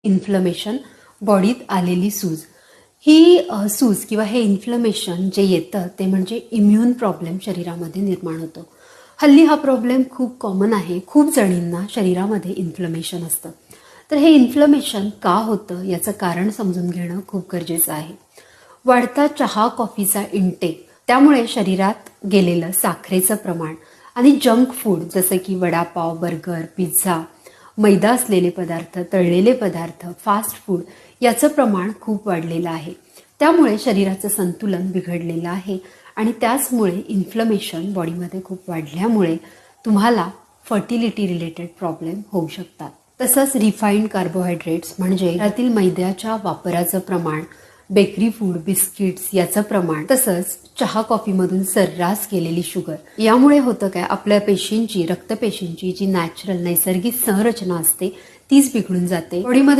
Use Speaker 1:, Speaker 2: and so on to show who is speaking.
Speaker 1: Inflammation, बॉडीत आलेली सूज. ही सूज किंवा हे इन्फ्लमेशन जे येतं ते म्हणजे इम्युन प्रॉब्लेम शरीरामध्ये निर्माण होतो. हल्ली हा प्रॉब्लेम खूप कॉमन आहे. खूप जणींना शरीरामध्ये इन्फ्लमेशन असतं. तर हे इन्फ्लमेशन का होतं याचं कारण समजून घेणं खूप गरजेचं आहे. वाढता चहा कॉफीचा इंटेक, त्यामुळे शरीरात गेलेलं साखरेचं प्रमाण आणि जंक फूड जसं की वडापाव, बर्गर, पिझ्झा, मैदा असलेले पदार्थ, तळलेले पदार्थ, फास्ट फूड याचं प्रमाण खूप वाढलेलं आहे. त्यामुळे शरीराचं संतुलन बिघडलेलं आहे आणि त्याचमुळे इन्फ्लमेशन बॉडीमध्ये खूप वाढल्यामुळे तुम्हाला फर्टिलिटी रिलेटेड प्रॉब्लेम होऊ शकतात. तसंच रिफाईंड कार्बोहायड्रेट्स म्हणजे त्यातील मैद्याच्या वापराचं प्रमाण, बेकरी फूड, बिस्किट्स याचं प्रमाण, तसंच चहा कॉफीमधून सर्रास केलेली शुगर, यामुळे होतं काय, आपल्या पेशींची, रक्तपेशींची जी नॅचरल नैसर्गिक संरचना असते तीच बिघडून जाते. बॉडीमध्ये